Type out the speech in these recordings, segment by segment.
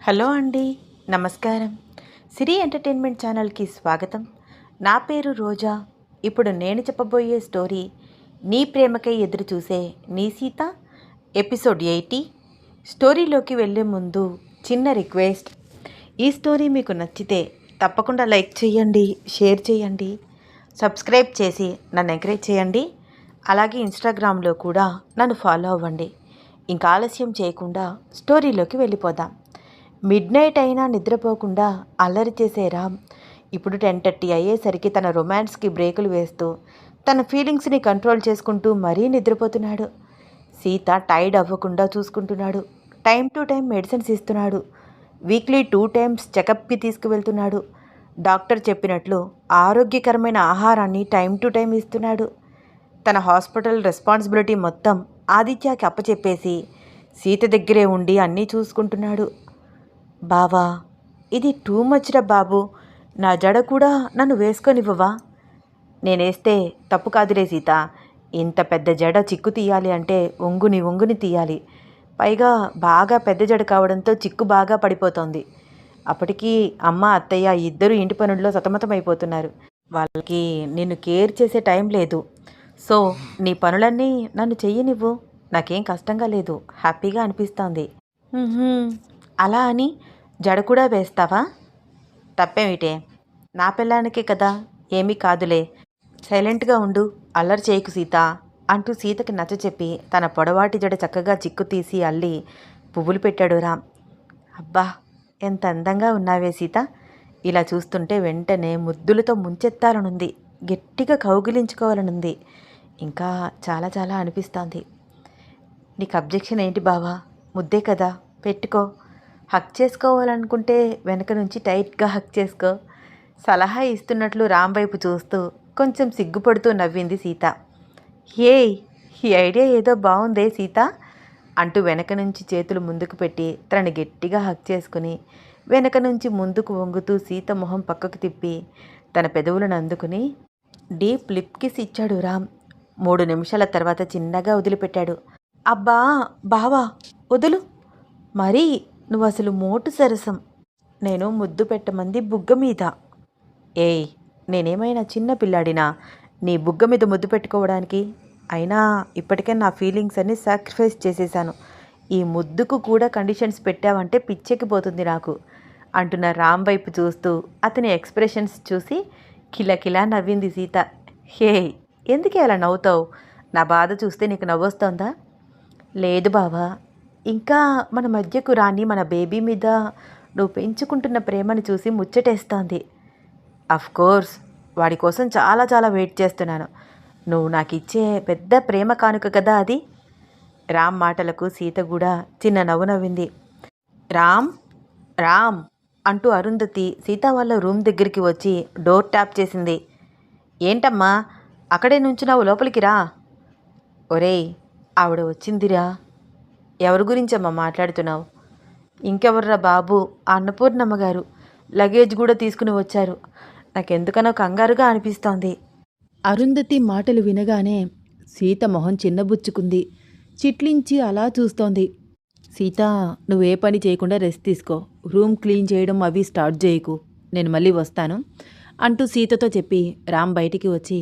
Hello అండి, నమస్కారం. సిరి entertainment ఛానల్కి స్వాగతం. నా పేరు రోజా. ఇప్పుడు నేను చెప్పబోయే స్టోరీ నీ ప్రేమకై ఎదురు చూసే నీ సీత, ఎపిసోడ్ 80. స్టోరీలోకి వెళ్ళే ముందు చిన్న రిక్వెస్ట్. ఈ స్టోరీ మీకు నచ్చితే తప్పకుండా లైక్ చేయండి, షేర్ చేయండి, సబ్స్క్రైబ్ చేసి నన్ను ఎంకరేజ్ చేయండి. అలాగే ఇన్స్టాగ్రామ్లో కూడా నన్ను ఫాలో అవ్వండి. ఇంకా ఆలస్యం చేయకుండా స్టోరీలోకి వెళ్ళిపోదాం. మిడ్ నైట్ అయినా నిద్రపోకుండా అల్లరి చేసే రామ్ ఇప్పుడు 10:30 అయ్యేసరికి తన రొమాన్స్కి బ్రేకులు వేస్తూ తన ఫీలింగ్స్ని కంట్రోల్ చేసుకుంటూ మరీ నిద్రపోతున్నాడు. సీత టైర్డ్ అవ్వకుండా చూసుకుంటున్నాడు. టైం టు టైం మెడిసిన్స్ ఇస్తున్నాడు. వీక్లీ 2 టైమ్స్ చెకప్కి తీసుకువెళ్తున్నాడు. డాక్టర్ చెప్పినట్లు ఆరోగ్యకరమైన ఆహారాన్ని టైం టు టైం ఇస్తున్నాడు. తన హాస్పిటల్ రెస్పాన్సిబిలిటీ మొత్తం ఆదిత్యకి అప్పచెప్పేసి సీత దగ్గరే ఉండి అన్నీ చూసుకుంటున్నాడు. బావా, ఇది టూ మచ్ రా బాబు. నా జడ కూడా నన్ను వేసుకొనివ్వవా? నేనేస్తే తప్పు కాదులే సీత. ఇంత పెద్ద జడ చిక్కు తీయాలి అంటే ఒంగుని తీయాలి. పైగా బాగా పెద్ద జడ కావడంతో చిక్కు బాగా పడిపోతోంది. అప్పటికీ అమ్మ అత్తయ్య ఇద్దరు ఇంటి పనుల్లో సతమతమైపోతున్నారు. వాళ్ళకి నిన్ను కేర్ చేసే టైం లేదు. సో నీ పనులన్నీ నన్ను చెయ్యనివ్వు. నాకేం కష్టంగా లేదు, హ్యాపీగా అనిపిస్తోంది. అలా అని జడ కూడా వేస్తావా? తప్పేమిటే, నా పిల్లానికే కదా, ఏమీ కాదులే. సైలెంట్గా ఉండు, అల్లరి చేయకు సీత అంటూ సీతకి నచ్చచెప్పి తన పొడవాటి జడ చక్కగా చిక్కు తీసి అల్లి పువ్వులు పెట్టాడు రామ్. అబ్బా, ఎంత అందంగా ఉన్నావే సీత. ఇలా చూస్తుంటే వెంటనే ముద్దులతో ముంచెత్తాలనుంది, గట్టిగా కౌగిలించుకోవాలనుంది, ఇంకా చాలా చాలా అనిపిస్తోంది. నీకు అబ్జెక్షన్ ఏంటి బావా? ముద్దే కదా, పెట్టుకో. హక్ చేసుకోవాలనుకుంటే వెనక నుంచి టైట్గా హక్ చేసుకో. సలహా ఇస్తున్నట్లు రామ్ వైపు చూస్తూ కొంచెం సిగ్గుపడుతూ నవ్వింది సీత. హే, ఈ ఐడియా ఏదో బాగుందే సీత అంటూ వెనక నుంచి చేతులు ముందుకు పెట్టి తనని గట్టిగా హక్ చేసుకుని వెనక నుంచి ముందుకు వంగుతూ సీత మొహం పక్కకు తిప్పి తన పెదవులను అందుకుని డీప్ లిప్ కిస్ ఇచ్చాడు రామ్. 3 నిమిషాల తర్వాత చిన్నగా వదిలిపెట్టాడు. అబ్బా బావా, వదులు మరీ, నువ్వు అసలు మోటు సరసం. నేను ముద్దు పెట్టమంది బుగ్గ మీద. ఏయ్, నేనేమైనా చిన్న పిల్లాడినా నీ బుగ్గ మీద ముద్దు పెట్టుకోవడానికి? అయినా ఇప్పటికే నా ఫీలింగ్స్ అన్నీ సాక్రిఫైస్ చేసేసాను. ఈ ముద్దుకు కూడా కండిషన్స్ పెట్టావంటే పిచ్చెక్కిపోతుంది నాకు అంటున్న రామ్ వైపు చూస్తూ అతని ఎక్స్ప్రెషన్స్ చూసి కిలకిలా నవ్వింది సీత. హే, ఎందుకే అలా నవ్వుతావు? నా బాధ చూస్తే నీకు నవ్వొస్తోందా? లేదు బావా, ఇంకా మన మధ్యకు రాని మన బేబీ మీద నువ్వు పెంచుకుంటున్న ప్రేమను చూసి ముచ్చటేస్తోంది. కోర్స్, వాడి కోసం చాలా చాలా వెయిట్ చేస్తున్నాను. నువ్వు నాకు ఇచ్చే పెద్ద ప్రేమ కానుక కదా అది. రామ్ మాటలకు సీత కూడా చిన్న నవ్వు నవ్వింది. రామ్ రామ్ అంటూ అరుంధతి సీత వాళ్ళ రూమ్ దగ్గరికి వచ్చి డోర్ ట్యాప్ చేసింది. ఏంటమ్మా అక్కడే నుంచున్నావు, లోపలికి రా. ఒరేయ్, ఆవిడ వచ్చిందిరా. ఎవరి గురించమ్మా మాట్లాడుతున్నావు? ఇంకెవర్రా బాబు, అన్నపూర్ణమ్మ గారు. లగేజ్ కూడా తీసుకుని వచ్చారు. నాకెందుకనో కంగారుగా అనిపిస్తోంది. అరుంధతి మాటలు వినగానే సీత మొహం చిన్నబుచ్చుకుంది. చిట్లించి అలా చూస్తోంది. సీత, నువ్వే పని చేయకుండా రెస్ట్ తీసుకో. రూమ్ క్లీన్ చేయడం అవి స్టార్ట్ చేయకు, నేను మళ్ళీ వస్తాను అంటూ సీతతో చెప్పి రామ్ బయటికి వచ్చి,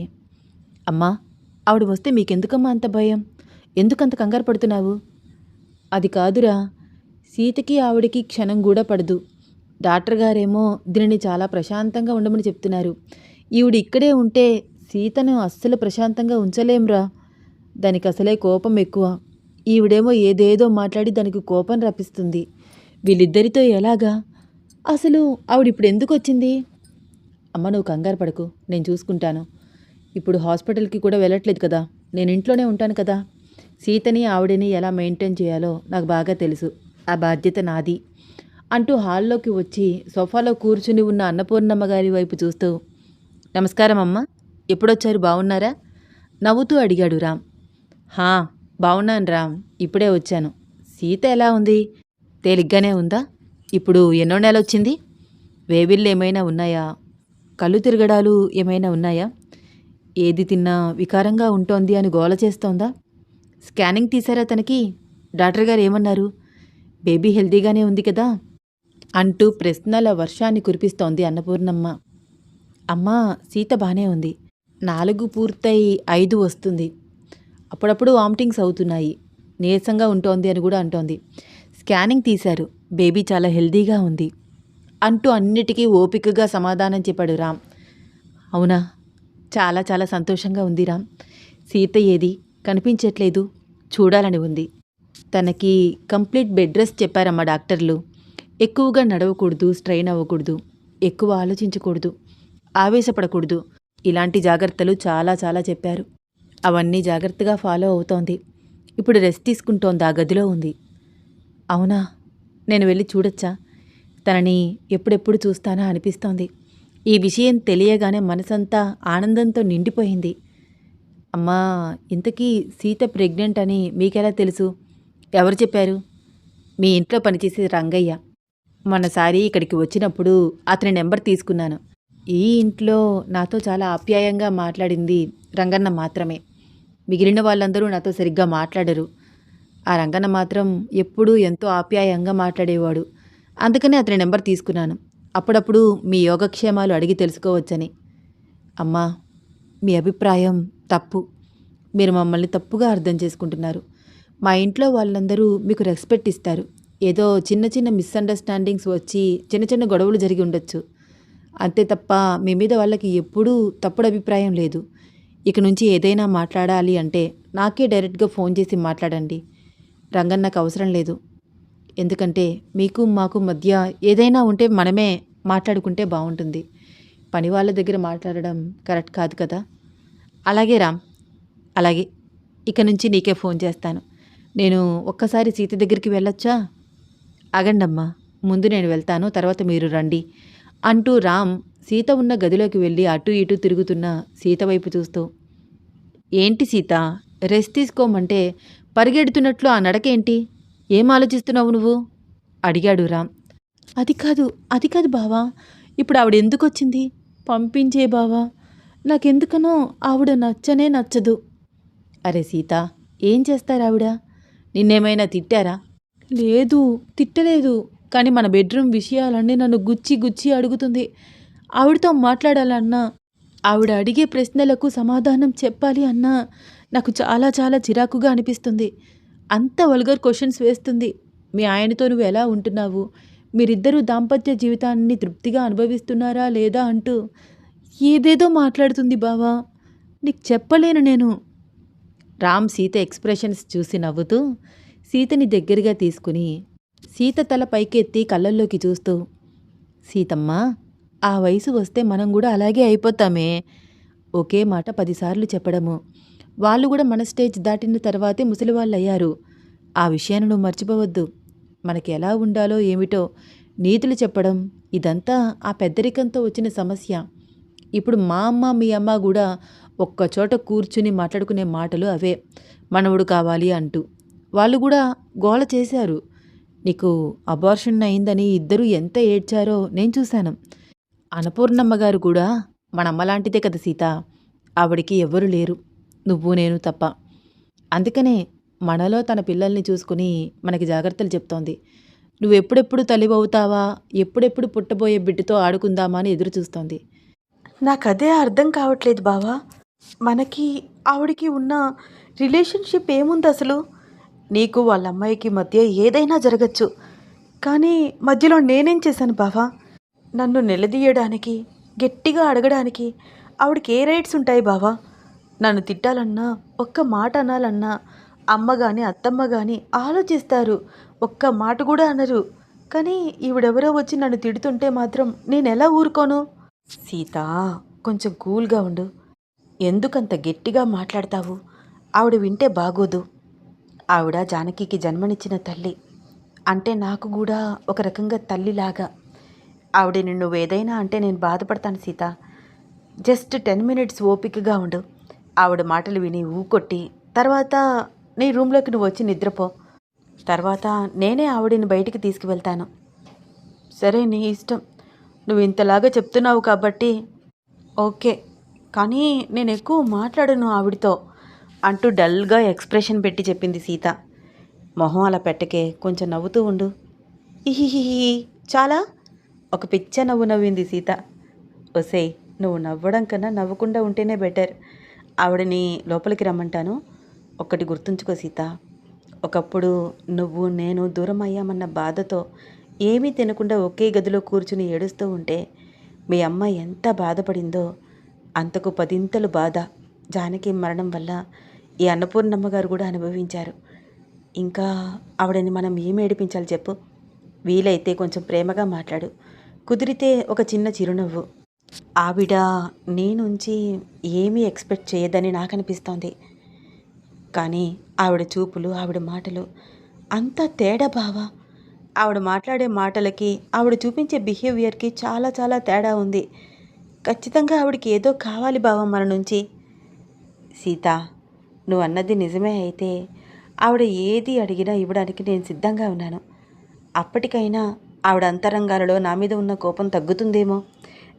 అమ్మా, ఆవిడ వస్తే మీకెందుకమ్మా అంత భయం? ఎందుకంత కంగారు పడుతున్నావు? అది కాదురా, సీతకి ఆవిడికి క్షణం కూడా పడదు. డాక్టర్ గారేమో దీనిని చాలా ప్రశాంతంగా ఉండమని చెప్తున్నారు. ఈవిడ ఇక్కడే ఉంటే సీతను అస్సలు ప్రశాంతంగా ఉంచలేంరా. దానికి అసలే కోపం ఎక్కువ. ఈవిడేమో ఏదేదో మాట్లాడి దానికి కోపం రప్పిస్తుంది. వీళ్ళిద్దరితో ఎలాగా? అసలు ఆవిడిప్పుడు ఎందుకు వచ్చింది? అమ్మ, నువ్వు కంగారు పడకు, నేను చూసుకుంటాను. ఇప్పుడు హాస్పిటల్కి కూడా వెళ్ళట్లేదు కదా, నేను ఇంట్లోనే ఉంటాను కదా. సీతని ఆవిడని ఎలా మెయింటైన్ చేయాలో నాకు బాగా తెలుసు. ఆ బాధ్యత నాది అంటూ హాల్లోకి వచ్చి సోఫాలో కూర్చుని ఉన్న అన్నపూర్ణమ్మ గారి వైపు చూస్తూ, నమస్కారం అమ్మ, ఎప్పుడొచ్చారు, బాగున్నారా? నవ్వుతూ అడిగాడు రామ్. హా, బాగున్నాను రామ్, ఇప్పుడే వచ్చాను. సీత ఎలా ఉంది? తేలిగ్గానే ఉందా? ఇప్పుడు ఎన్నో నెల వచ్చింది? వేవిళ్ళు ఏమైనా ఉన్నాయా? కళ్ళు తిరగడాలు ఏమైనా ఉన్నాయా? ఏది తిన్నా వికారంగా ఉంటోంది అని గోల చేస్తోందా? స్కానింగ్ తీశారా తనకి? డాక్టర్ గారు ఏమన్నారు? బేబీ హెల్తీగానే ఉంది కదా? అంటూ ప్రశ్నల వర్షాన్ని కురిపిస్తోంది అన్నపూర్ణమ్మ. అమ్మా, సీత బానే ఉంది. 4 పూర్తయి 5 వస్తుంది. అప్పుడప్పుడు వామిటింగ్స్ అవుతున్నాయి. నీరసంగా ఉంటోంది అని కూడా అంటోంది. స్కానింగ్ తీశారు. బేబీ చాలా హెల్దీగా ఉంది అంటూ అన్నిటికీ ఓపికగా సమాధానం చెప్పాడు రామ్. అవునా, చాలా చాలా సంతోషంగా ఉంది రామ్. సీత ఏది కనిపించట్లేదు, చూడాలని ఉంది. తనకి కంప్లీట్ బెడ్ రెస్ట్ చెప్పారమ్మా డాక్టర్లు. ఎక్కువగా నడవకూడదు, స్ట్రెయిన్ అవ్వకూడదు, ఎక్కువ ఆలోచించకూడదు, ఆవేశపడకూడదు, ఇలాంటి జాగ్రత్తలు చాలా చాలా చెప్పారు. అవన్నీ జాగ్రత్తగా ఫాలో అవుతోంది. ఇప్పుడు రెస్ట్ తీసుకుంటోంది, ఆ గదిలో ఉంది. అవునా, నేను వెళ్ళి చూడొచ్చా? తనని ఎప్పుడెప్పుడు చూస్తానా అనిపిస్తోంది. ఈ విషయం తెలియగానే మనసంతా ఆనందంతో నిండిపోయింది. అమ్మా, ఇంతకీ సీత ప్రెగ్నెంట్ అని మీకెలా తెలుసు? ఎవరు చెప్పారు? మీ ఇంట్లో పనిచేసే రంగయ్య. మొన్నసారి ఇక్కడికి వచ్చినప్పుడు అతని నెంబర్ తీసుకున్నాను. ఈ ఇంట్లో నాతో చాలా ఆప్యాయంగా మాట్లాడింది రంగన్న మాత్రమే. మిగిలిన వాళ్ళందరూ నాతో సరిగ్గా మాట్లాడరు. ఆ రంగన్న మాత్రం ఎప్పుడూ ఎంతో ఆప్యాయంగా మాట్లాడేవాడు. అందుకనే అతని నెంబర్ తీసుకున్నాను. అప్పుడప్పుడు మీ యోగక్షేమాలు అడిగి తెలుసుకోవచ్చని. అమ్మా, మీ అభిప్రాయం తప్పు. మీరు మమ్మల్ని తప్పుగా అర్థం చేసుకుంటున్నారు. మా ఇంట్లో వాళ్ళందరూ మీకు రెస్పెక్ట్ ఇస్తారు. ఏదో చిన్న చిన్న మిస్అండర్స్టాండింగ్స్ వచ్చి చిన్న చిన్న గొడవలు జరిగి ఉండొచ్చు, అంతే తప్ప మీ మీద వాళ్ళకి ఎప్పుడూ తప్పుడు అభిప్రాయం లేదు. ఇక నుంచి ఏదైనా మాట్లాడాలి అంటే నాకే డైరెక్ట్గా ఫోన్ చేసి మాట్లాడండి. రంగన్నకు అవసరం లేదు. ఎందుకంటే మీకు మాకు మధ్య ఏదైనా ఉంటే మనమే మాట్లాడుకుంటే బాగుంటుంది. పని వాళ్ళ దగ్గర మాట్లాడడం కరెక్ట్ కాదు కదా. అలాగే రామ్, అలాగే. ఇక నుంచి నీకే ఫోన్ చేస్తాను. నేను ఒక్కసారి సీత దగ్గరికి వెళ్ళొచ్చా? ఆగండమ్మా, ముందు నేను వెళ్తాను, తర్వాత మీరు రండి అంటూ రామ్ సీత ఉన్న గదిలోకి వెళ్ళి అటూ ఇటూ తిరుగుతున్న సీత వైపు చూస్తూ, ఏంటి సీత, రెస్ట్ తీసుకోమంటే పరిగెడుతున్నట్లు ఆ నడకేంటి? ఏం ఆలోచిస్తున్నావు నువ్వు? అడిగాడు రామ్. అది కాదు బావా, ఇప్పుడు ఆవిడ ఎందుకు వచ్చింది? పంపించే బావా, నాకెందుకనో ఆవిడ నచ్చనే నచ్చదు. అరే సీత, ఏం చేస్తారు ఆవిడ? నిన్నేమైనా తిట్టారా? లేదు, తిట్టలేదు. కానీ మన బెడ్రూమ్ విషయాలన్నీ నన్ను గుచ్చి గుచ్చి అడుగుతుంది. ఆవిడతో మాట్లాడాలన్నా, ఆవిడ అడిగే ప్రశ్నలకు సమాధానం చెప్పాలి అన్నా నాకు చాలా చాలా చిరాకుగా అనిపిస్తుంది. అంత వల్గర్ క్వశ్చన్స్ వేస్తుంది. మీ ఆయనతో నువ్వు ఎలా ఉంటున్నావు? మీరిద్దరూ దాంపత్య జీవితాన్ని తృప్తిగా అనుభవిస్తున్నారా లేదా అంటూ ఏదేదో మాట్లాడుతుంది బావా. నీకు చెప్పలేను నేను. రామ్ సీత ఎక్స్ప్రెషన్స్ చూసి నవ్వుతూ సీతని దగ్గరగా తీసుకుని సీత తల పైకెత్తి కళ్ళల్లోకి చూస్తూ, సీతమ్మ, ఆ వయసు వస్తే మనం కూడా అలాగే అయిపోతామే. ఒకే మాట 10 సార్లు చెప్పడము. వాళ్ళు కూడా మన స్టేజ్ దాటిన తర్వాతే ముసలివాళ్ళు అయ్యారు. ఆ విషయాన్ని నువ్వు మర్చిపోవద్దు. మనకి ఎలా ఉండాలో ఏమిటో నీతులు చెప్పడం, ఇదంతా ఆ పెద్దరికంతో వచ్చిన సమస్య. ఇప్పుడు మా అమ్మ మీ అమ్మ కూడా ఒక్కచోట కూర్చుని మాట్లాడుకునే మాటలు అవే. మనవడు కావాలి అంటూ వాళ్ళు కూడా గోల చేశారు. నీకు అబార్షన్ అయిందని ఇద్దరూ ఎంత ఏడ్చారో నేను చూశాను. అన్నపూర్ణమ్మ గారు కూడా మనమ్మలాంటిదే కదా సీత. ఆవిడికి ఎవ్వరూ లేరు, నువ్వు నేను తప్ప. అందుకనే మనలో తన పిల్లల్ని చూసుకుని మనకి జాగ్రత్తలు చెప్తోంది. నువ్వెప్పుడెప్పుడు తల్లివవుతావా, ఎప్పుడెప్పుడు పుట్టబోయే బిడ్డతో ఆడుకుందామా అని ఎదురు చూస్తోంది. నాకదే అర్థం కావట్లేదు బావా. మనకి ఆవిడకి ఉన్న రిలేషన్షిప్ ఏముంది అసలు? నీకు వాళ్ళ అమ్మాయికి మధ్య ఏదైనా జరగచ్చు, కానీ మధ్యలో నేనేం చేశాను బావా? నన్ను నిలదీయడానికి, గట్టిగా అడగడానికి ఆవిడకి ఏ రైట్స్ ఉంటాయి బావా? నన్ను తిట్టాలన్నా, ఒక్క మాట అనాలన్నా అమ్మ కానీ అత్తమ్మ కానీ ఆలోచిస్తారు. ఒక్క మాట కూడా అనరు. కానీ ఈవిడెవరో వచ్చి నన్ను తిడుతుంటే మాత్రం నేను ఎలా ఊరుకోను? సీత, కొంచెం కూల్గా ఉండు. ఎందుకంత గట్టిగా మాట్లాడతావు? ఆవిడ వింటే బాగోదు. ఆవిడ జానకికి జన్మనిచ్చిన తల్లి. అంటే నాకు కూడా ఒక రకంగా తల్లిలాగా. ఆవిడని నువ్వేదైనా అంటే నేను బాధపడతాను సీత. జస్ట్ 10 మినిట్స్ ఓపికగా ఉండు. ఆవిడ మాటలు విని ఊకొట్టి తర్వాత నీ రూమ్లోకి నువ్వు వచ్చి నిద్రపో. తర్వాత నేనే ఆవిడని బయటికి తీసుకువెళ్తాను. సరే, నీ ఇష్టం. నువ్వు ఇంతలాగా చెప్తున్నావు కాబట్టి ఓకే, కానీ నేను ఎక్కువ మాట్లాడను ఆవిడతో అంటూ డల్గా ఎక్స్ప్రెషన్ పెట్టి చెప్పింది సీత. మొహం అలా పెట్టకే, కొంచెం నవ్వుతూ ఉండు. ఇహిహిహి, చాలా ఒక పిచ్చ నవ్వు నవ్వింది సీత. ఒసేయ్, నువ్వు నవ్వడం కన్నా నవ్వకుండా ఉంటేనే బెటర్. ఆవిడని లోపలికి రమ్మంటాను. ఒక్కటి గుర్తుంచుకో సీత, ఒకప్పుడు నువ్వు నేను దూరం అయ్యామన్న బాధతో ఏమీ తినకుండా ఒకే గదిలో కూర్చుని ఏడుస్తూ ఉంటే మీ అమ్మ ఎంత బాధపడిందో అంతకు పదింతలు బాధ జానకి మరణం వల్ల ఈ అన్నపూర్ణమ్మ గారు కూడా అనుభవించారు. ఇంకా ఆవిడని మనం ఏం ఏడిపించాలి చెప్పు? వీలైతే కొంచెం ప్రేమగా మాట్లాడు, కుదిరితే ఒక చిన్న చిరునవ్వు. ఆవిడ నీ నుంచి ఏమీ ఎక్స్పెక్ట్ చేయదని నాకు అనిపిస్తోంది. కానీ ఆవిడ చూపులు, ఆవిడ మాటలు అంతా తేడా బావా. ఆవిడ మాట్లాడే మాటలకి ఆవిడ చూపించే బిహేవియర్కి చాలా చాలా తేడా ఉంది. ఖచ్చితంగా ఆవిడకి ఏదో కావాలి బావ మన నుంచి. సీత, నువ్వు అన్నది నిజమే అయితే ఆవిడ ఏది అడిగినా ఇవ్వడానికి నేను సిద్ధంగా ఉన్నాను. అప్పటికైనా ఆవిడ అంతరంగాలలో నా మీద ఉన్న కోపం తగ్గుతుందేమో.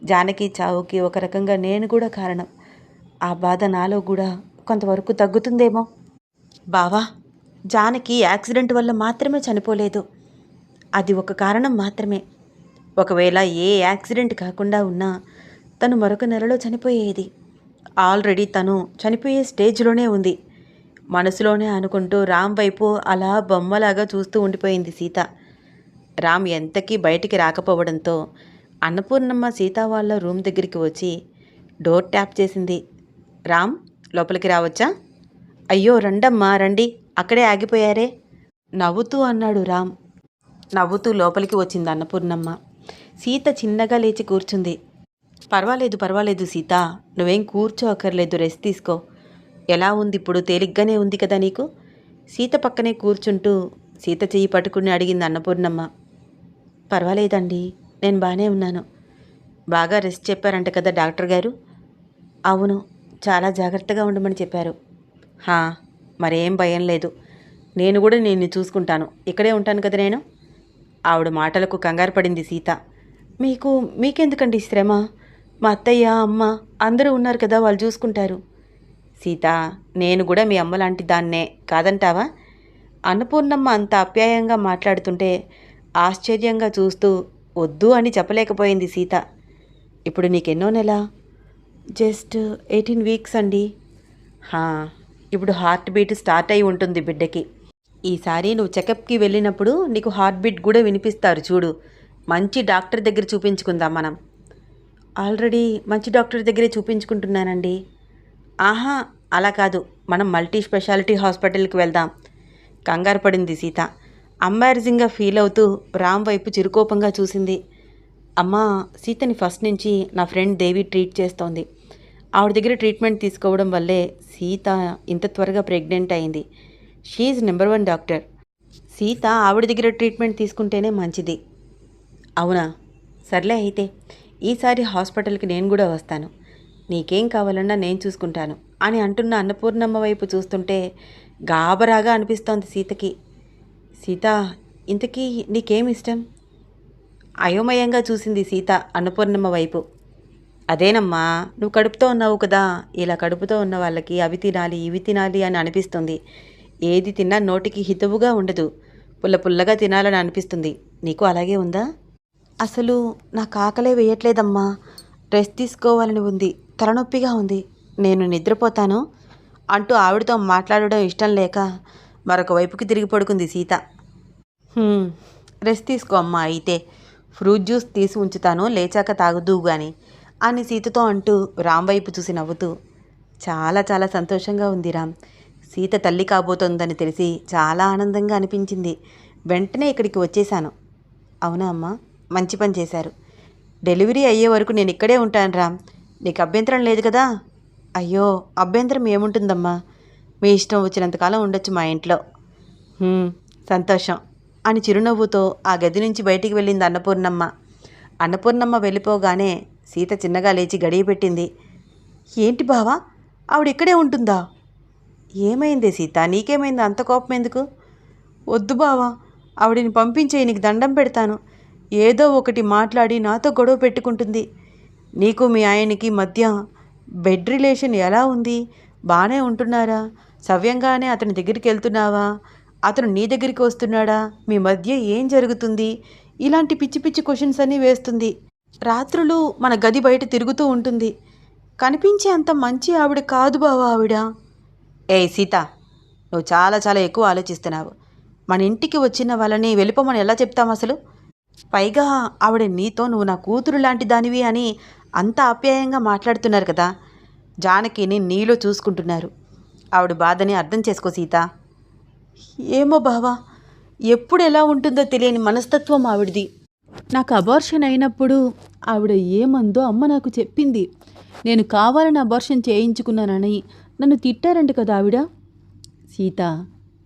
జానకి చావుకి ఒక రకంగా నేను కూడా కారణం. ఆ బాధ నాలో కూడా కొంతవరకు తగ్గుతుందేమో. బావా, జానకి యాక్సిడెంట్ వల్ల మాత్రమే చనిపోలేదు. అది ఒక కారణం మాత్రమే. ఒకవేళ ఏ యాక్సిడెంట్ కాకుండా ఉన్నా తను మరొక నెలలో చనిపోయేది. ఆల్రెడీ తను చనిపోయే స్టేజ్లోనే ఉంది. మనసులోనే అనుకుంటూ రామ్ వైపు అలా బొమ్మలాగా చూస్తూ ఉండిపోయింది సీత. రామ్ ఎంతకీ బయటికి రాకపోవడంతో అన్నపూర్ణమ్మ సీత వాళ్ళ రూమ్ దగ్గరికి వచ్చి డోర్ ట్యాప్ చేసింది. రామ్, లోపలికి రావచ్చా? అయ్యో రండమ్మా రండి, అక్కడే ఆగిపోయారే నవ్వుతూ అన్నాడు రామ్. నవ్వుతూ లోపలికి వచ్చింది అన్నపూర్ణమ్మ. సీత చిన్నగా లేచి కూర్చుంది. పర్వాలేదు సీత, నువ్వేం కూర్చోక్కర్లేదు, రెస్ట్ తీసుకో. ఎలా ఉంది ఇప్పుడు? తేలిగ్గానే ఉంది కదా నీకు? సీత పక్కనే కూర్చుంటూ సీత చెయ్యి పట్టుకుని అడిగింది అన్నపూర్ణమ్మ. పర్వాలేదండి, నేను బాగానే ఉన్నాను. బాగా రెస్ట్ చెప్పారంట కదా డాక్టర్ గారు? అవును, చాలా జాగ్రత్తగా ఉండమని చెప్పారు. మరేం భయం లేదు, నేను కూడా నిన్ను చూసుకుంటాను. ఇక్కడే ఉంటాను కదా నేను. ఆవిడ మాటలకు కంగారు పడింది సీత. మీకెందుకండి శ్రమ? మా అత్తయ్య, అమ్మ అందరూ ఉన్నారు కదా, వాళ్ళు చూసుకుంటారు. సీత, నేను కూడా మీ అమ్మ లాంటి దాన్నే, కాదంటావా? అన్నపూర్ణమ్మ అంత ఆప్యాయంగా మాట్లాడుతుంటే ఆశ్చర్యంగా చూస్తూ వద్దు అని చెప్పలేకపోయింది సీత. ఇప్పుడు నీకెన్నో నెల? జస్ట్ 18 వీక్స్ అండి. ఇప్పుడు హార్ట్ బీట్ స్టార్ట్ అయి ఉంటుంది బిడ్డకి. ఈసారి నువ్వు చెకప్కి వెళ్ళినప్పుడు నీకు హార్ట్ బీట్ కూడా వినిపిస్తారు చూడు. మంచి డాక్టర్ దగ్గర చూపించుకుందాం మనం. ఆల్రెడీ మంచి డాక్టర్ దగ్గరే చూపించుకుంటున్నానండి. అలా కాదు, మనం మల్టీ స్పెషాలిటీ హాస్పిటల్కి వెళ్దాం. కంగారు పడింది సీత. అంబారజింగ్గా ఫీల్ అవుతూ రామ్ వైపు చిరుకోపంగా చూసింది. అమ్మా, సీతని ఫస్ట్ నుంచి నా ఫ్రెండ్ దేవి ట్రీట్ చేస్తోంది. ఆవిడ దగ్గర ట్రీట్మెంట్ తీసుకోవడం వల్లే సీత ఇంత త్వరగా ప్రెగ్నెంట్ అయింది. She number 1 doctor. సీత ఆవిడ దగ్గర ట్రీట్మెంట్ తీసుకుంటేనే మంచిది. అవునా? సర్లే అయితే ఈసారి హాస్పిటల్కి నేను కూడా వస్తాను. నీకేం కావాలన్నా నేను చూసుకుంటాను అని అంటున్న అన్నపూర్ణమ్మ వైపు చూస్తుంటే గాబరాగా అనిపిస్తోంది సీతకి. సీత, ఇంతకీ నీకేమిష్టం? అయోమయంగా చూసింది సీత అన్నపూర్ణమ్మ వైపు. అదేనమ్మా, నువ్వు కడుపుతో ఉన్నావు కదా, ఇలా కడుపుతో ఉన్న వాళ్ళకి అవి తినాలి ఇవి తినాలి అని అనిపిస్తుంది. ఏది తిన్నా నోటికి హితవుగా ఉండదు, పుల్లగా తినాలని అనిపిస్తుంది. నీకు అలాగే ఉందా? అసలు నాకు ఆకలే వేయట్లేదమ్మా, రెస్ట్ తీసుకోవాలని ఉంది, తలనొప్పిగా ఉంది, నేను నిద్రపోతాను అంటూ ఆవిడతో మాట్లాడడం ఇష్టం లేక మరొక వైపుకి తిరిగి పడుకుంది సీత. రెస్ట్ తీసుకో అమ్మా, అయితే ఫ్రూట్ జ్యూస్ తీసి ఉంచుతాను, లేచాక తాగుదూ గాని అని సీతతో అంటూ రామ్ వైపు చూసి నవ్వుతూ. చాలా చాలా సంతోషంగా ఉంది రామ్. సీత తల్లి కాబోతోందని తెలిసి చాలా ఆనందంగా అనిపించింది. వెంటనే ఇక్కడికి వచ్చేశాను. అవునా అమ్మా, మంచి పని చేశారు. డెలివరీ అయ్యే వరకు నేను ఇక్కడే ఉంటాను రామ్, నీకు అభ్యంతరం లేదు కదా? అయ్యో, అభ్యంతరం ఏముంటుందమ్మా, మీ ఇష్టం వచ్చినంతకాలం ఉండొచ్చు మా ఇంట్లో. సంతోషం అని చిరునవ్వుతో ఆ గది నుంచి బయటికి వెళ్ళింది అన్నపూర్ణమ్మ. అన్నపూర్ణమ్మ వెళ్ళిపోగానే సీత చిన్నగా లేచి గడియ పెట్టింది. ఏంటి బావా, ఆవిడ ఇక్కడే ఉంటుందా? ఏమైంది సీత, నీకేమైంది? అంత కోపం ఎందుకు? వద్దు బావా, ఆవిడని పంపించే, నీకు దండం పెడతాను. ఏదో ఒకటి మాట్లాడి నాతో గొడవ పెట్టుకుంటుంది. నీకు మీ ఆయనకి మధ్య బెడ్ రిలేషన్ ఎలా ఉంది? బాగానే ఉంటున్నారా? సవ్యంగానే అతని దగ్గరికి వెళ్తున్నావా? అతను నీ దగ్గరికి వస్తున్నాడా? మీ మధ్య ఏం జరుగుతుంది? ఇలాంటి పిచ్చి పిచ్చి క్వశ్చన్స్ అన్నీ వేస్తుంది. రాత్రులు మన గది బయట తిరుగుతూ ఉంటుంది. కనిపించే అంత మంచి ఆవిడ కాదు బావా ఆవిడ. ఏ సీత, నువ్వు చాలా చాలా ఎక్కువ ఆలోచిస్తున్నావు. మన ఇంటికి వచ్చిన వాళ్ళని వెళ్ళిపోమని ఎలా చెప్తాం అసలు? పైగా ఆవిడ నీతో నువ్వు నా కూతురు లాంటి దానివి అని అంత ఆప్యాయంగా మాట్లాడుతున్నారు కదా. జానకిని నీలో చూసుకుంటున్నారు. ఆవిడ బాధని అర్థం చేసుకో సీత. ఏమో బావా, ఎప్పుడు ఎలా ఉంటుందో తెలియని మనస్తత్వం ఆవిడది. నాకు అబార్షన్ అయినప్పుడు ఆవిడ ఏమందో అమ్మ నాకు చెప్పింది. నేను కావాలని అబార్షన్ చేయించుకున్నానని నన్ను తిట్టారంట కదా ఆవిడ. సీత,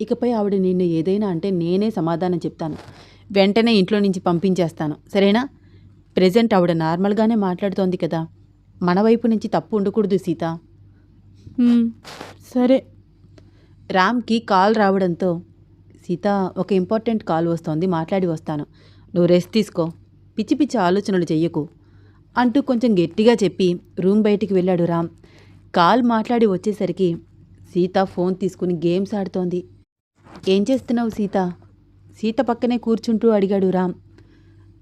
ఇకపై ఆవిడ నిన్ను ఏదైనా అంటే నేనే సమాధానం చెప్తాను. వెంటనే ఇంట్లో నుంచి పంపించేస్తాను, సరేనా? ప్రెజెంట్ ఆవిడ నార్మల్గానే మాట్లాడుతోంది కదా, మన వైపు నుంచి తప్పు ఉండకూడదు సీత. సరే. రామ్కి కాల్ రావడంతో, సీత ఒక ఇంపార్టెంట్ కాల్ వస్తోంది, మాట్లాడి వస్తాను, నువ్వు రెస్ట్ తీసుకో, పిచ్చి పిచ్చి ఆలోచనలు చెయ్యకు అంటూ కొంచెం గట్టిగా చెప్పి రూమ్ బయటికి వెళ్ళాడు రామ్. కాల్ మాట్లాడి వచ్చేసరికి సీత ఫోన్ తీసుకుని గేమ్స్ ఆడుతోంది. ఏం చేస్తున్నావు సీత? సీత పక్కనే కూర్చుంటూ అడిగాడు రామ్.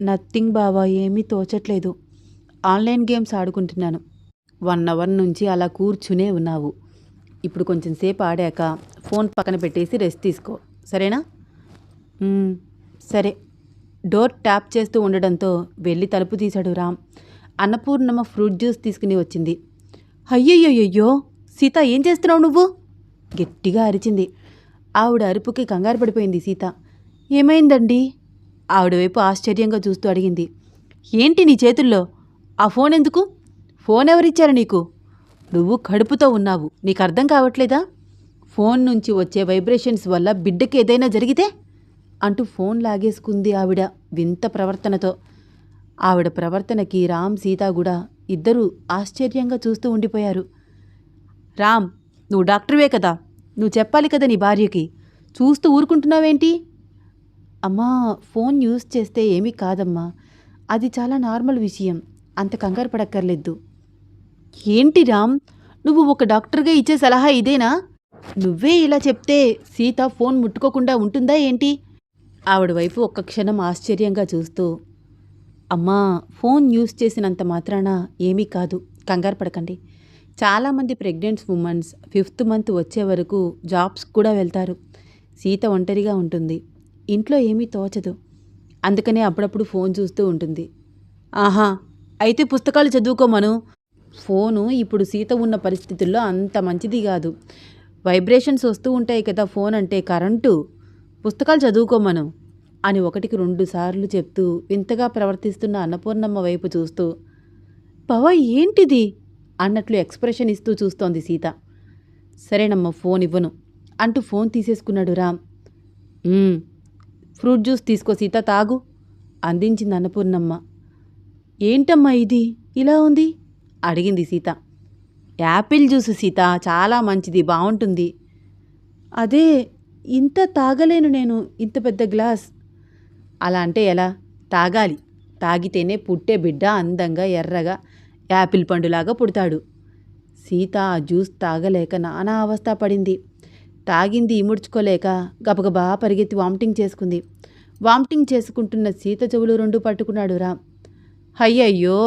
నథింగ్ బావా, ఏమీ తోచట్లేదు. ఆన్లైన్ గేమ్స్ ఆడుకుంటున్నాను. 1 అవర్ నుంచి అలా కూర్చునే ఉన్నావు. ఇప్పుడు కొంచెం సేపు ఆడాక ఫోన్ పక్కన పెట్టేసి రెస్ట్ తీసుకో, సరేనా? సరే. డోర్ ట్యాప్ చేస్తూ ఉండడంతో వెళ్ళి తలుపు తీశాడు రామ్. అన్నపూర్ణమ్మ ఫ్రూట్ జ్యూస్ తీసుకుని వచ్చింది. అయ్యయ్యో సీత, ఏం చేస్తున్నావు నువ్వు? గట్టిగా అరిచింది. ఆవిడ అరుపుకి కంగారు పడిపోయింది సీత. ఏమైందండి? ఆవిడ వైపు ఆశ్చర్యంగా చూస్తూ అడిగింది. ఏంటి నీ చేతుల్లో? ఆ ఫోన్ ఎందుకు? ఫోన్ ఎవరిచ్చారు నీకు? నువ్వు కడుపుతో ఉన్నావు, నీకు అర్థం కావట్లేదా? ఫోన్ నుంచి వచ్చే వైబ్రేషన్స్ వల్ల బిడ్డకి ఏదైనా జరిగితే అంటూ ఫోన్ లాగేసుకుంది ఆవిడ వింత ప్రవర్తనతో. ఆవిడ ప్రవర్తనకి రామ్, సీత కూడా ఇద్దరూ ఆశ్చర్యంగా చూస్తూ ఉండిపోయారు. రామ్, నువ్వు డాక్టర్వే కదా, నువ్వు చెప్పాలి కదా నీ భార్యకి, చూస్తూ ఊరుకుంటున్నావేంటి? అమ్మా, ఫోన్ యూజ్ చేస్తే ఏమీ కాదమ్మా, అది చాలా నార్మల్ విషయం, అంత కంగారు పడక్కర్లేదు. ఏంటి రామ్, నువ్వు ఒక డాక్టర్గా ఇచ్చే సలహా ఇదేనా? నువ్వే ఇలా చెప్తే సీత ఫోన్ ముట్టుకోకుండా ఉంటుందా ఏంటి? ఆవిడ వైపు ఒక్క క్షణం ఆశ్చర్యంగా చూస్తూ, అమ్మా, ఫోన్ యూజ్ చేసినంత మాత్రాన ఏమీ కాదు, కంగారు పడకండి. చాలామంది ప్రెగ్నెంట్ ఉమెన్స్ 5th మంత్ వచ్చే వరకు జాబ్స్ కూడా వెళ్తారు. సీత ఒంటరిగా ఉంటుంది, ఇంట్లో ఏమీ తోచదు, అందుకనే అప్పుడప్పుడు ఫోన్ చూస్తూ ఉంటుంది. ఆహా, అయితే పుస్తకాలు చదువుకోమను. ఫోను ఇప్పుడు సీత ఉన్న పరిస్థితుల్లో అంత మంచిది కాదు. వైబ్రేషన్స్ వస్తూ ఉంటాయి కదా ఫోన్ అంటే, కరెంటు. పుస్తకాలు చదువుకోమను అని 1కి 2 సార్లు చెప్తూ వింతగా ప్రవర్తిస్తున్న అన్నపూర్ణమ్మ వైపు చూస్తూ, పవ ఏంటిది అన్నట్లు ఎక్స్ప్రెషన్ ఇస్తూ చూస్తోంది సీత. సరేనమ్మ, ఫోన్ ఇవ్వను అంటూ ఫోన్ తీసేసుకున్నాడు రామ్. ఫ్రూట్ జ్యూస్ తీసుకో సీత, తాగు అందించింది అన్నపూర్ణమ్మ. ఏంటమ్మా ఇది ఇలా ఉంది అడిగింది సీత. యాపిల్ జ్యూస్ సీత, చాలా మంచిది, బాగుంటుంది. అదే, ఇంత తాగలేను నేను, ఇంత పెద్ద గ్లాస్. అలా అంటే ఎలా? తాగాలి, తాగితేనే పుట్టే బిడ్డ అందంగా ఎర్రగా యాపిల్ పండులాగా పుడతాడు. సీత ఆ జ్యూస్ తాగలేక నానా అవస్థ పడింది. తాగింది ఇముడ్చుకోలేక గబగబా పరిగెత్తి వామిటింగ్ చేసుకుంది. వామిటింగ్ చేసుకుంటున్న సీత చెవులు 2 పట్టుకున్నాడు రామ్. అయ్యయ్యో,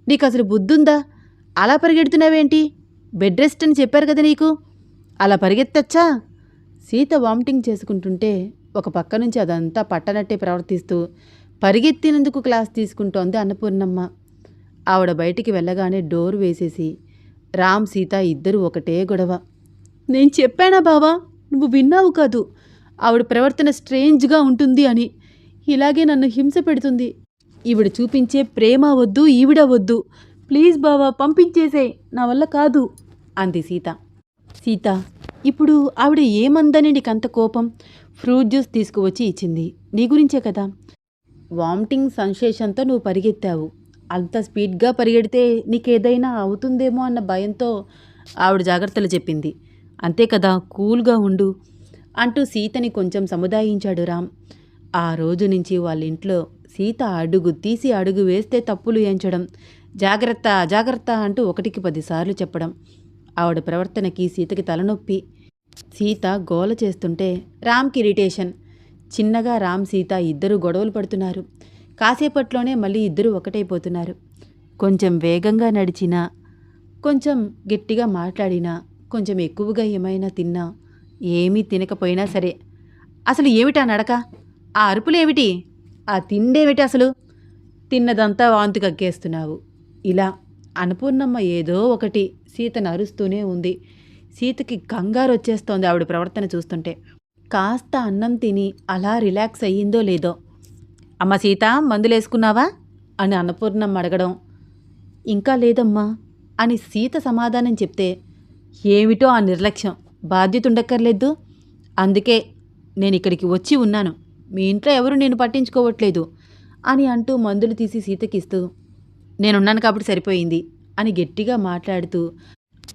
నీకు అసలు బుద్ధుందా? అలా పరిగెడుతున్నావేంటి? బెడ్ రెస్ట్ అని చెప్పారు కదా నీకు, అలా పరిగెత్తచ్చా? సీత వామిటింగ్ చేసుకుంటుంటే ఒక పక్క నుంచి అదంతా పట్టనట్టే ప్రవర్తిస్తూ పరిగెత్తినందుకు క్లాస్ తీసుకుంటోంది అన్నపూర్ణమ్మ. ఆవిడ బయటికి వెళ్ళగానే డోర్ వేసేసి రామ్, సీత ఇద్దరూ ఒకటే గొడవ. నేను చెప్పానా బావా, నువ్వు విన్నావు కాదు, ఆవిడ ప్రవర్తన స్ట్రేంజ్గా ఉంటుంది అని. ఇలాగే నన్ను హింస పెడుతుంది. ఈవిడ చూపించే ప్రేమ వద్దు, ఈవిడ వద్దు, ప్లీజ్ బావా పంపించేసే, నా వల్ల కాదు అంది సీత. సీత, ఇప్పుడు ఆవిడ ఏమందని నీకంత కోపం? ఫ్రూట్ జ్యూస్ తీసుకువచ్చి ఇచ్చింది, నీ గురించే కదా. వామిటింగ్ సెన్సేషన్తో నువ్వు పరిగెత్తావు. అంత స్పీడ్గా పరిగెడితే నీకేదైనా అవుతుందేమో అన్న భయంతో ఆవిడ జాగ్రత్తలు చెప్పింది, అంతే కదా, కూల్గా ఉండు అంటూ సీతని కొంచెం సముదాయించాడు రామ్. ఆ రోజు నుంచి వాళ్ళ ఇంట్లో సీత అడుగు తీసి అడుగు వేస్తే తప్పులు ఎంచడం, జాగ్రత్త జాగ్రత్త అంటూ 1కి 10 సార్లు చెప్పడం. ఆవిడ ప్రవర్తనకి సీతకి తలనొప్పి. సీత గోల చేస్తుంటే రామ్కి ఇరిటేషన్. చిన్నగా రామ్, సీత ఇద్దరూ గొడవలు పడుతున్నారు. కాసేపట్లోనే మళ్ళీ ఇద్దరు ఒకటైపోతున్నారు. కొంచెం వేగంగా నడిచినా, కొంచెం గట్టిగా మాట్లాడినా, కొంచెం ఎక్కువగా ఏమైనా తిన్నా, ఏమీ తినకపోయినా సరే, అసలు ఏమిటా నడక, ఆ అరుపులేమిటి, ఆ తిండేమిటి, అసలు తిన్నదంతా వాంతి కక్కేస్తున్నావు, ఇలా అన్నపూర్ణమ్మ ఏదో ఒకటి సీతను అరుస్తూనే ఉంది. సీతకి కంగారు వచ్చేస్తోంది ఆవిడ ప్రవర్తన చూస్తుంటే. కాస్త అన్నం తిని అలా రిలాక్స్ అయ్యిందో లేదో, అమ్మ సీత మందులేసుకున్నావా అని అన్నపూర్ణమ్మ అడగడం, ఇంకా లేదమ్మా అని సీత సమాధానం చెప్తే, ఏమిటో ఆ నిర్లక్ష్యం, బాధ్యత ఉండక్కర్లేదు, అందుకే నేను ఇక్కడికి వచ్చి ఉన్నాను, మీ ఇంట్లో ఎవరు నేను పట్టించుకోవట్లేదు అని అంటూ మందులు తీసి సీతకిస్తూ, నేనున్నాను కాబట్టి సరిపోయింది అని గట్టిగా మాట్లాడుతూ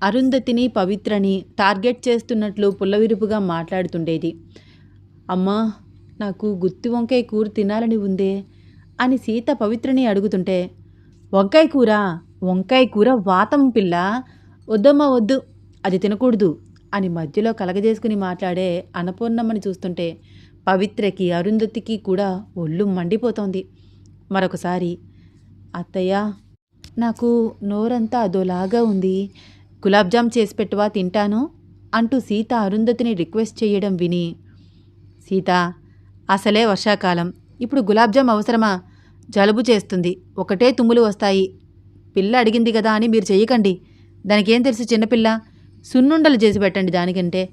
అరుంధతిని పవిత్రని టార్గెట్ చేస్తున్నట్లు పుల్లవిరుపుగా మాట్లాడుతుండేది. అమ్మా నాకు గుత్తి వంకాయ కూర తినాలని ఉందే అని సీత పవిత్రని అడుగుతుంటే, వంకాయ కూర వాతం పిల్ల, వద్దమ్మా వద్దు, అది తినకూడదు అని మధ్యలో కలగజేసుకుని మాట్లాడే అన్నపూర్ణమ్మని చూస్తుంటే పవిత్రకి అరుంధతికి కూడా ఒళ్ళు మండిపోతోంది. మరొకసారి, అత్తయ్య నాకు నోరంతా అదోలాగా ఉంది, గులాబ్జామ్ చేసి పెట్టవా తింటాను అంటూ సీత అరుంధతిని రిక్వెస్ట్ చేయడం విని, సీత అసలే వర్షాకాలం, ఇప్పుడు గులాబ్జామ్ అవసరమా, జలుబు చేస్తుంది, ఒకటే తుమ్ములు వస్తాయి, పిల్ల అడిగింది కదా అని మీరు చెయ్యకండి, దానికేం తెలుసు చిన్నపిల్ల, సున్నుండలు చేసి పెట్టండి దానికంటే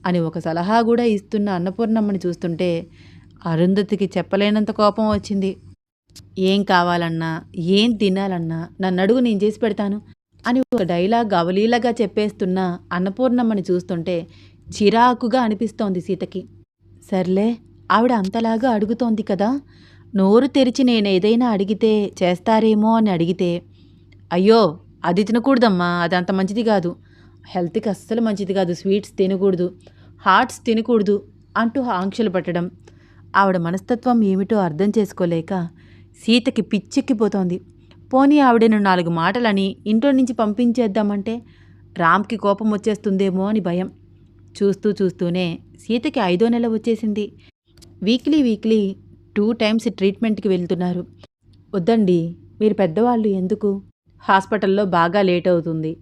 అని ఒక సలహా కూడా ఇస్తున్న అన్నపూర్ణమ్మని చూస్తుంటే అరుంధతికి చెప్పలేనంత కోపం వచ్చింది. ఏం కావాలన్నా, ఏం తినాలన్నా నన్ను అడుగు, నేను చేసి పెడతాను అని ఒక డైలాగ్ అవలీలగా చెప్పేస్తున్న అన్నపూర్ణమ్మని చూస్తుంటే చిరాకుగా అనిపిస్తోంది సీతకి. సర్లే, ఆవిడ అంతలాగా అడుగుతోంది కదా, నోరు తెరిచి నేనేదైనా అడిగితే చేస్తారేమో అని అడిగితే, అయ్యో అది తినకూడదమ్మా, అది అంత మంచిది కాదు, హెల్త్కి అస్సలు మంచిది కాదు, స్వీట్స్ తినకూడదు, హాట్స్ తినకూడదు అంటూ ఆంక్షలు పెట్టడం. ఆవిడ మనస్తత్వం ఏమిటో అర్థం చేసుకోలేక సీతకి పిచ్చెక్కిపోతోంది. పోనీ ఆవిడను 4 మాటలని ఇంట్లో నుంచి పంపించేద్దామంటే రామ్కి కోపం వచ్చేస్తుందేమో అని భయం. చూస్తూనే సీతకి 5వ నెల వచ్చేసింది. వీక్లీ 2 టైమ్స్ ట్రీట్మెంట్కి వెళ్తున్నారు. వద్దండి, మీరు పెద్దవాళ్ళు, ఎందుకు, హాస్పిటల్లో బాగా లేట్ అవుతుంది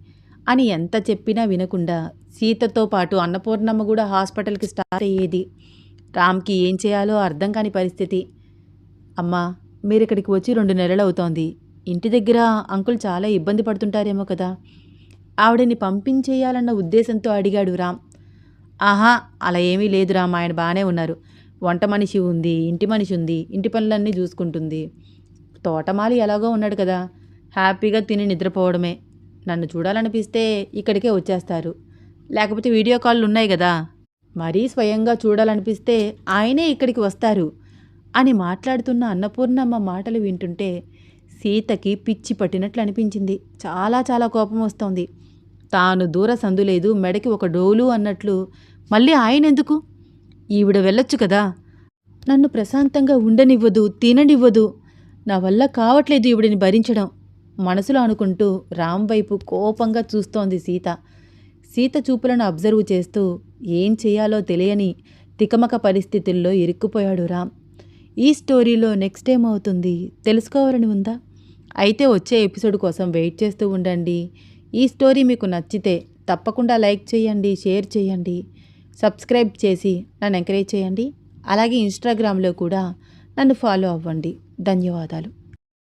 అని ఎంత చెప్పినా వినకుండా సీతతో పాటు అన్నపూర్ణమ్మ కూడా హాస్పిటల్కి స్టార్ట్ అయ్యేది. రామ్కి ఏం చేయాలో అర్థం కాని పరిస్థితి. అమ్మా మీరిక్కడికి వచ్చి 2 నెలలు అవుతోంది, ఇంటి దగ్గర అంకుల్ చాలా ఇబ్బంది పడుతుంటారేమో కదా, ఆవిడని పంపించేయాలన్న ఉద్దేశంతో అడిగాడు రామ్. ఆహా అలా ఏమీ లేదు రామ్, ఆయన బాగానే ఉన్నారు, వంట మనిషి ఉంది, ఇంటి మనిషి ఉంది, ఇంటి పనులన్నీ చూసుకుంటుంది, తోటమాలి ఎలాగో ఉన్నాడు కదా, హ్యాపీగా తిని నిద్రపోవడమే, నన్ను చూడాలనిపిస్తే ఇక్కడికే వచ్చేస్తారు, లేకపోతే వీడియో కాళ్ళు ఉన్నాయి కదా, మరీ స్వయంగా చూడాలనిపిస్తే ఆయనే ఇక్కడికి వస్తారు అని మాట్లాడుతున్న అన్నపూర్ణమ్మ మాటలు వింటుంటే సీతకి పిచ్చి పట్టినట్లు అనిపించింది. చాలా కోపం వస్తోంది. తాను దూర సందులేదు, మెడకి ఒక డోలు అన్నట్లు మళ్ళీ ఆయనెందుకు, ఈవిడ వెళ్ళొచ్చు కదా, నన్ను ప్రశాంతంగా ఉండనివ్వదు, తిననివ్వదు, నా వల్ల కావట్లేదు ఈవిడిని భరించడం మనసులో అనుకుంటూ రామ్ వైపు కోపంగా చూస్తోంది సీత. సీత చూపులను అబ్జర్వ్ చేస్తూ ఏం చేయాలో తెలియని తికమక పరిస్థితుల్లో ఇరుక్కుపోయాడు రామ్. ఈ స్టోరీలో నెక్స్ట్ ఏమవుతుంది తెలుసుకోవాలని ఉందా? అయితే వచ్చే ఎపిసోడ్ కోసం వెయిట్ చేస్తూ ఉండండి. ఈ స్టోరీ మీకు నచ్చితే తప్పకుండా లైక్ చేయండి, షేర్ చేయండి, సబ్స్క్రైబ్ చేసి నన్ను ఎంకరేజ్ చేయండి. అలాగే ఇన్స్టాగ్రామ్లో కూడా నన్ను ఫాలో అవ్వండి. ధన్యవాదాలు.